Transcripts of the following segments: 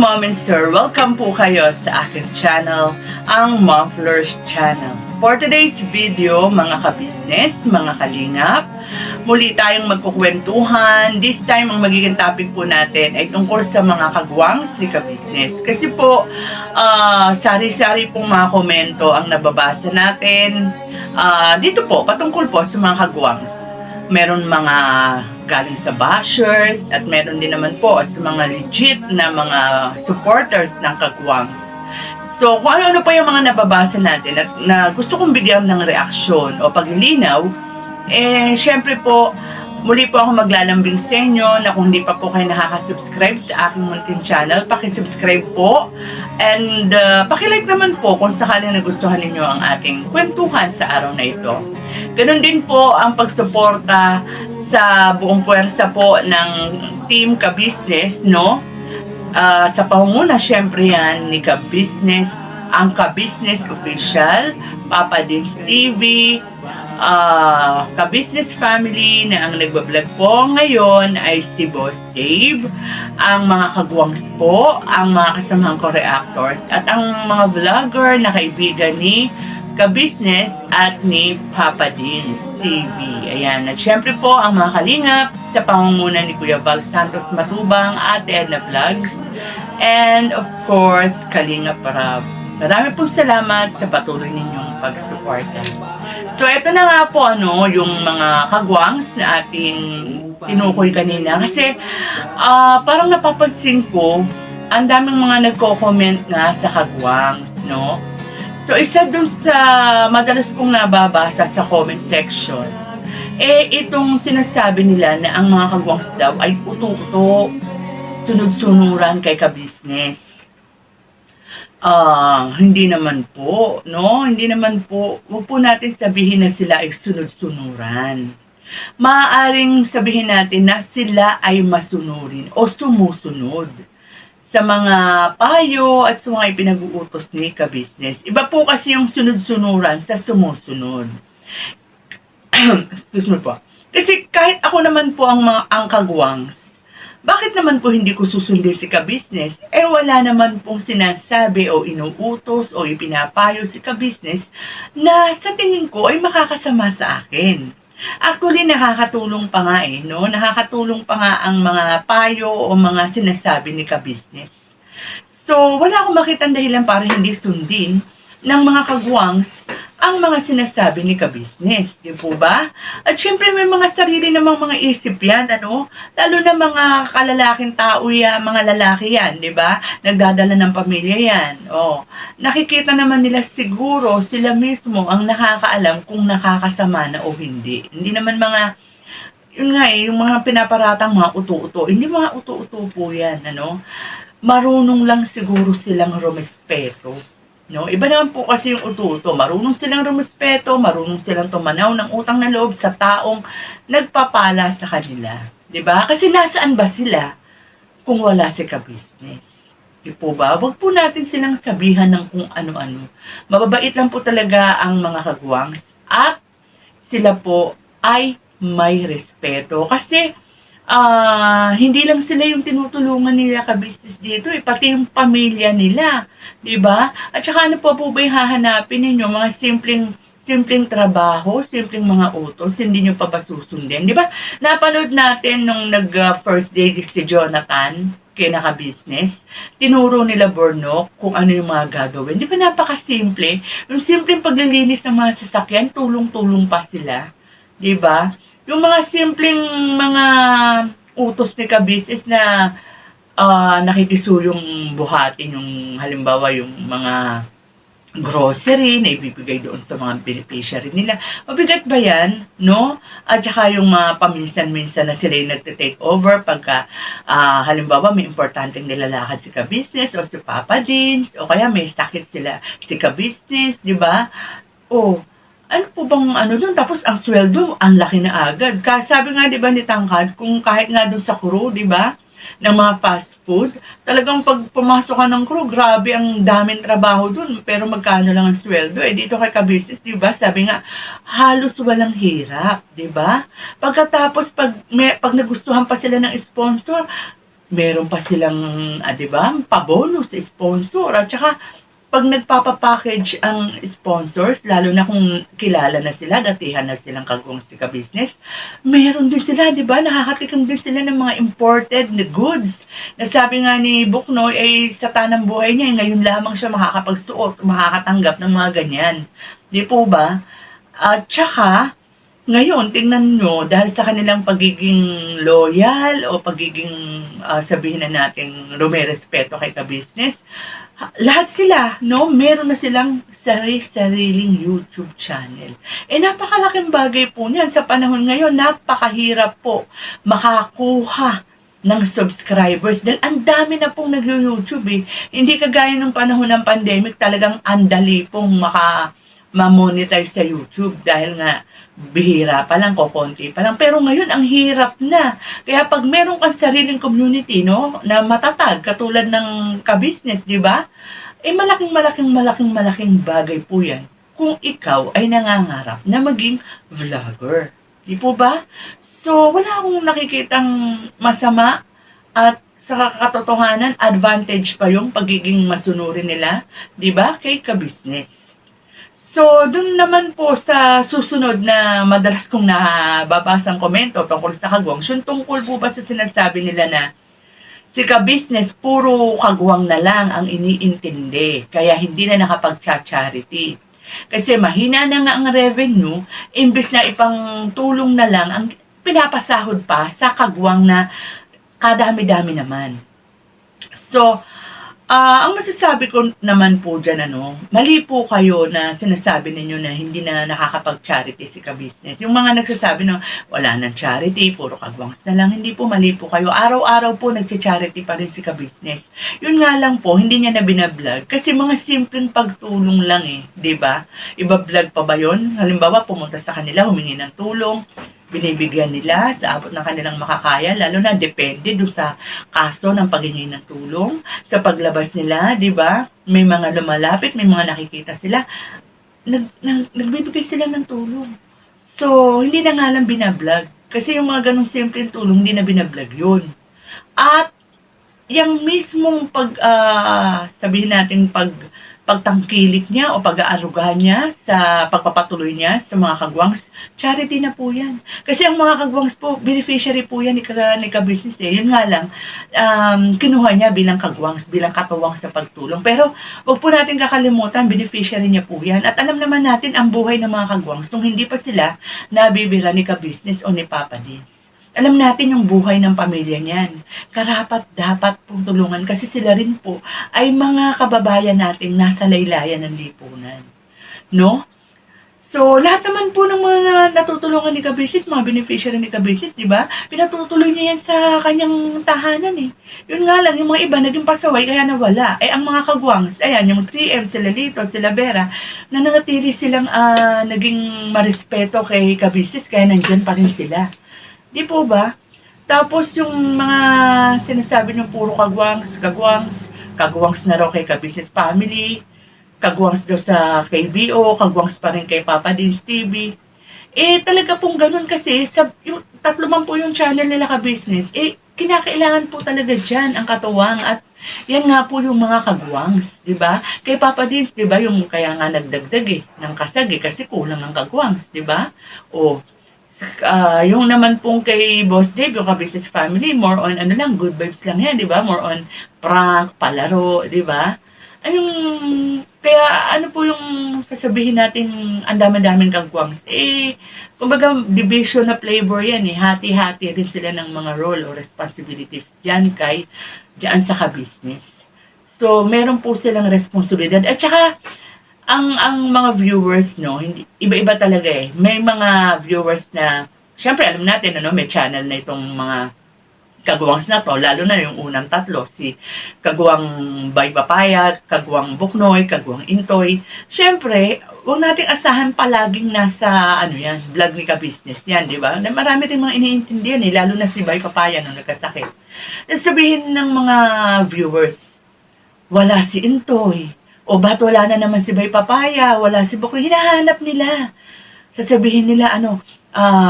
Mom and Sir, welcome po kayo sa aking channel, ang Mom Flourish Channel. For today's video, mga ka-business, mga kalingap, muli tayong magkukwentuhan. This time, ang magiging topic po natin ay tungkol sa mga kagwangs ni ka-business. Kasi po, sari-sari pong mga komento ang nababasa natin. Dito po, patungkol po sa mga kagwangs. Meron mga galing sa bashers at meron din naman po sa mga legit na mga supporters ng kagwangs. So, kung ano-ano pa yung mga nababasa natin at na gusto kong bigyan ng reaksyon o paglilinaw, syempre po, muli po ako maglalambing sa inyo na kung hindi pa po kayo nakaka-subscribe sa aking munting channel, paki-subscribe po and paki-like naman po kung sakaling nagustuhan ninyo ang ating kwentuhan sa araw na ito. Ganun din po ang pagsuporta sa buong puwersa po ng Team Ka-Business, no? Sa pangunguna, syempre yan, ni Ka-Business, ang Ka-Business Official, Papa Dins TV, Ka-Business Family na ang nagbablog po ngayon ay si Boss Dave, ang mga kagwangs po, ang mga kasamahang co-reactors, at ang mga vlogger na kaibigan ni Ka-Business at ni Papa Dins TV. Ayan. At syempre po ang mga kalingap sa pangunguna ni Kuya Val Santos Matubang, Ate Edna Vlogs, and of course, Kalingap Parab. Marami pong salamat sa patuloy ninyong pagsuporta. So, ito na nga po yung mga kagwangs na ating tinukoy kanina. Kasi, parang napapansin ko, ang daming mga nagko-comment nga sa kagwangs, no? So, isa dun sa madalas kong nababasa sa comment section, itong sinasabi nila na ang mga kagwangs daw ay uto-uto, sunod-sunuran kay ka-business. Hindi naman po, no? Hindi naman po. Huwag po natin sabihin na sila ay sunod-sunuran. Maaaring sabihin natin na sila ay masunurin o sumusunod sa mga payo at sa mga ipinag-uutos ni ka-business. Iba po kasi yung sunod-sunuran sa sumusunod. Excuse me po. Kasi kahit ako naman po ang kagwangs, bakit naman po hindi ko susundin si ka-business? Wala naman pong sinasabi o inuutos o ipinapayo si ka-business na sa tingin ko ay makakasama sa akin. Actually, nakakatulong pa nga no? Nakakatulong pa nga ang mga payo o mga sinasabi ni ka-business. So, wala akong makitang dahilan para hindi sundin ng mga kagwangs ang mga sinasabi ni ka-business, di po ba? At syempre may mga sarili namang mga isip yan, Lalo na mga kalalaking tao yan, mga lalaki yan, di ba? Nagdadala ng pamilya yan. Nakikita naman nila siguro sila mismo ang nakakaalam kung nakakasama na o hindi. Hindi naman yung mga pinaparatang mga uto-uto. Hindi mga uto-uto po yan, Marunong lang siguro silang rumespeto. No, iba naman po kasi yung uto-uto. Marunong silang rumespeto, marunong silang tumanaw ng utang na loob sa taong nagpapala sa kanila. 'Di ba? Kasi nasaan ba sila kung wala si ka-business? Di po ba? Wag po natin silang sabihan ng kung ano-ano. Mababait lang po talaga ang mga kagwangs at sila po ay may respeto. Kasi hindi lang sila yung tinutulungan nila ka-business dito, pati yung pamilya nila, 'di ba? At saka ano po ba yung hahanapin ninyo? Mga simpleng trabaho, simpleng mga utos, hindi nyo pa ba susundin? 'Di ba? Napanood natin nung first day si Jonathan kay naka-business, tinuro nila Bornok kung ano yung mga gagawin. 'Di ba napakasimple? Yung simpleng paglilinis ng mga sasakyan, tulong-tulong pa sila, 'di ba? Yung mga simpleng mga utos ni ka-business na nakikisuyong buhatin yung halimbawa yung mga grocery na ibibigay doon sa mga beneficiary nila. Mabigat ba yan, no? At saka yung mga paminsan-minsan na sila yung nagte-take over pagka halimbawa may importanteng nilalakad si ka-business o si Papa Dins o kaya may sakit sila si ka-business, di ba? Ano po bang doon? Tapos ang sweldo, ang laki na agad. Sabi nga, di ba, ni Tangkad, kung kahit nga doon sa crew, di ba, ng mga fast food, talagang pag pumasok ka ng crew, grabe ang daming trabaho doon, pero magkano lang ang sweldo. Dito kay ka-business, di ba, sabi nga, halos walang hirap, di ba? Pagkatapos, pag nagustuhan pa sila ng sponsor, meron pa silang, 'di ba, pa-bonus sa sponsor at saka 'pag nagpapa-package ang sponsors, lalo na kung kilala na sila, datihan na silang kagwang si ka-business, meron din sila, 'di ba, nakakatikim din sila ng mga imported na goods. Na sabi nga ni Buknoy, ay sa tanang buhay niya, ngayon lamang siya makakapagsuot, makakatanggap ng mga ganyan. 'Di po ba? At saka, ngayon, tingnan nyo, dahil sa kanilang pagiging loyal o pagiging, sabihin na natin, rumerespeto kay ka-business, lahat sila, no, meron na silang sariling YouTube channel. Napakalaking bagay po niyan. Sa panahon ngayon, napakahirap po makakuha ng subscribers dahil ang dami na pong nag-YouTube eh. Hindi kagaya ng panahon ng pandemic, talagang andali pong ma-monetize sa YouTube dahil nga bihira pa lang, kokonti pa lang. Pero ngayon, ang hirap na. Kaya pag meron kang sariling community, no, na matatag, katulad ng ka-business, di ba? Malaking bagay po yan kung ikaw ay nangangarap na maging vlogger. Di po ba? So, wala akong nakikitang masama at sa katotohanan, advantage pa yung pagiging masunurin nila, di ba, kay ka-business. So, dun naman po sa susunod na madalas kong nababasang komento tungkol sa kagwang, yung tungkol po ba sa sinasabi nila na si ka-business puro kagwang na lang ang iniintindi, kaya hindi na nakapag-charity. Kasi mahina na nga ang revenue, imbes na ipang tulong na lang ang pinapasahod pa sa kagwang na kadami-dami naman. So, ang masasabi ko naman po dyan, mali po kayo na sinasabi ninyo na hindi na nakakapag-charity si ka-business. Yung mga nagsasabi na wala nang charity, puro kagwangs na lang, hindi po, mali po kayo. Araw-araw po nag-charity pa rin si ka-business. Yun nga lang po, hindi niya na binablog. Kasi mga simpleng pagtulong lang di ba? Iba-vlog pa ba yun? Halimbawa, pumunta sa kanila, humingi ng tulong, binibigyan nila sa abot ng kanilang makakaya, lalo na depende do sa kaso ng paghingi ng tulong, sa paglabas nila, di ba? May mga lumalapit, may mga nakikita sila, nagbibigay sila ng tulong. So, hindi na nga lang binablog. Kasi yung mga ganong simpleng tulong, hindi na binablog yun. At, yung mismong sabihin natin pagtangkilik niya o pag-aaruga niya sa pagpapatuloy niya sa mga kagwangs, charity na po yan. Kasi ang mga kagwangs po, beneficiary po yan ni ka-business Yun nga lang, kinuha niya bilang kagwangs, bilang katuwang sa pagtulong. Pero, wag po natin kakalimutan, beneficiary niya po yan. At alam naman natin ang buhay ng mga kagwangs nung hindi pa sila nabibira ni ka-business o ni Papa Dins. Alam natin yung buhay ng pamilya niyan. Karapat-dapat pong tulungan kasi sila rin po ay mga kababayan nating nasa laylayan ng lipunan. No? So, lahat naman po ng mga natutulungan ni ka-business, mga beneficiary ni ka-business, di ba? Pinatutuloy niya yan sa kanyang tahanan Yun nga lang, yung mga iba naging pasaway kaya nawala. Ang mga kagwangs, ayan, yung 3M, sila Lito, sila Vera, nananatili silang naging marespeto kay ka-business kaya nandyan pa rin sila. Di po ba? Tapos yung mga sinasabi ng puro kagwangs na raw kay ka-business family, kagwangs daw sa KBO, kagwangs pa rin kay Papa Dins TV. Talaga pong ganun kasi, yung 30 po yung channel nila ka-business, kinakailangan po talaga dyan ang katuwang at yan nga po yung mga kagwangs, di ba? Kay Papa Dins, di ba, yung kaya nga nagdagdag ng kasag kasi kulang ng kagwangs, di ba? Yung naman pong kay Boss Dave, yung ka-business family, more on good vibes lang yan, di ba? More on prank, palaro, di ba? Kaya ano po yung sasabihin natin ang dami-daming kagwangs? Kumbaga, division na flavor yan hati-hati rin sila ng mga role o responsibilities dyan sa ka-business. So, meron po silang responsibilidad. At saka, ang mga viewers, hindi, iba-iba talaga May mga viewers na, syempre alam natin, may channel na itong mga kagwangs na to, lalo na yung unang tatlo, si Kagwang Bay Papaya, Kagwang Buknoy, Kagwang Intoy. Syempre, huwag nating asahan palaging nasa, vlog ni ka-business yan, di ba? Marami rin mga iniintindihan lalo na si Bay Papaya nung nagkasakit. Sabihin ng mga viewers, wala si Intoy, o ba't wala na naman si Bay Papaya, wala si Buknoy, hinahanap nila. Sasabihin nila,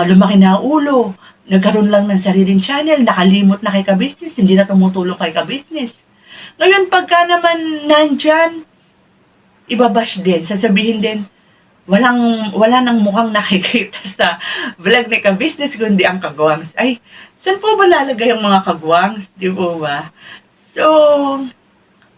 lumaki na ulo, nagkaroon lang ng sariling channel, nakalimot na kay ka-business, hindi na tumutulong kay ka-business. Ngayon, pagka naman nandyan, ibabash din, sasabihin din, wala nang mukhang nakikita sa vlog ni ka-business kundi ang kagwangs. Ay, saan po ba lalagay ang mga kagwangs? Di po ba? So,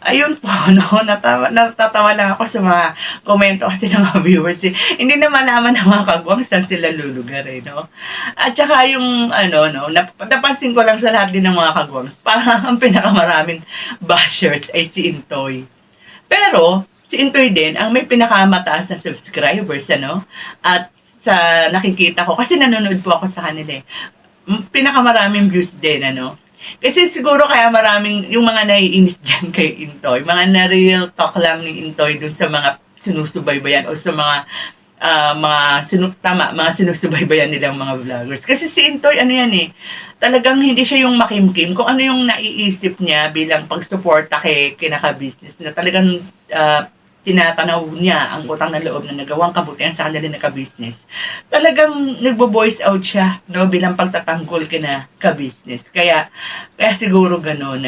ayun po, no, natatawa lang ako sa mga komento kasi ng mga viewers. Hindi na malaman ng mga kagwangs saan sila lulugar, no? At saka yung, no, napansin ko lang sa lahat din ng mga kagwangs, parang ang pinakamaraming bashers ay si Intoy. Pero, si Intoy din, ang may pinakamataas na subscribers, at sa nakikita ko, kasi nanonood po ako sa kanila, pinakamaraming views din, Kasi siguro kaya maraming, yung mga naiinis dyan kay Intoy, mga na-real talk lang ni Intoy dun sa mga sinusubaybayan o sa mga mga sinusubaybayan nilang mga vloggers. Kasi si Intoy, talagang hindi siya yung makimkim. Kung ano yung naiisip niya bilang pagsuporta kay kinaka-business, na talagang tinatanaw niya ang utang na loob na nagawang kabutihan sa kanila na ka-business. Talagang nagbo-voice out siya, no, bilang pagtatanggol kina ka-business. Kaya siguro gano'n,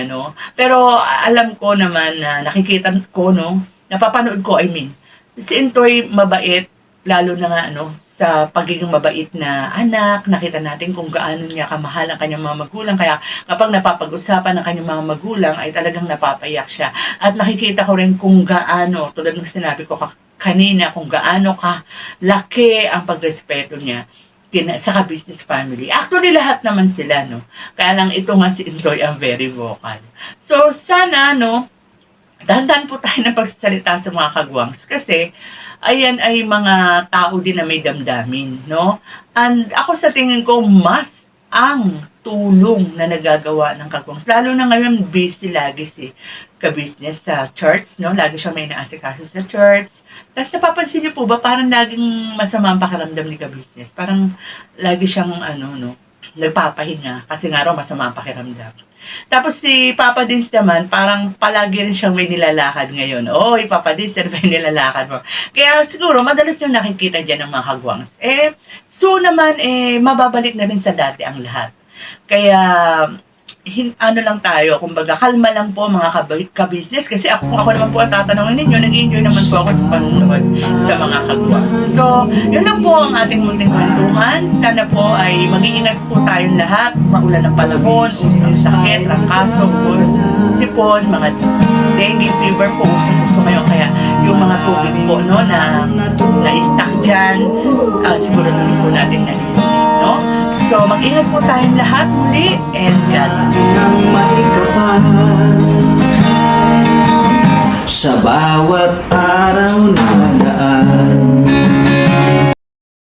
Pero alam ko naman na nakikita ko, napapanood ko, si Intoy mabait, lalo na nga, sa pagiging mabait na anak, nakita natin kung gaano niya kamahal ang kanyang mga magulang. Kaya kapag napapag-usapan ng kanyang mga magulang, ay talagang napapayak siya. At nakikita ko rin kung gaano, tulad ng sinabi ko kanina, kung gaano ka laki ang pagrespeto niya sa ka-business family. Actually, lahat naman sila, Kaya lang ito nga si Intoy ang very vocal. So, sana, dahan-dahan po tayo ng pagsasalita sa mga kagwangs kasi ayan ay mga tao din na may damdamin, And ako sa tingin ko, mas ang tulong na nagagawa ng kagwangs. Lalo na ngayon, busy lagi si ka-business sa church, Lagi siyang may inaasikaso sa church. Tapos napapansin niyo po ba, parang laging masama ang pakiramdam ni ka-business. Parang lagi siyang, nagpapahinga kasi nga raw masama ang pakiramdam. Tapos si Papa Dins naman, parang palagi rin siyang may nilalakad ngayon. Oy, Papa Dins, may nilalakad mo. Kaya siguro, madalas yung nakikita dyan ng mga kagwangs. So naman, mababalik na rin sa dati ang lahat. Kaya, lang tayo, kumbaga, kalma lang po mga ka-business. Kasi kung ako naman po ang tatanungin ninyo, nag-enjoy naman po ako sa panonood sa mga kagwangs. So, yun lang po ang ating munting kwentuhan. Sana po ay mag-iingat po tayong lahat. Maulan ng panahon, ang sakit, trangkaso, sipon, mga dengue fever po. Gusto ngayon kaya yung mga tubig po, na-stack dyan, siguro naman po natin nalinis, So, mag-ingat po tayong lahat muli and God sa bawat araw na daan.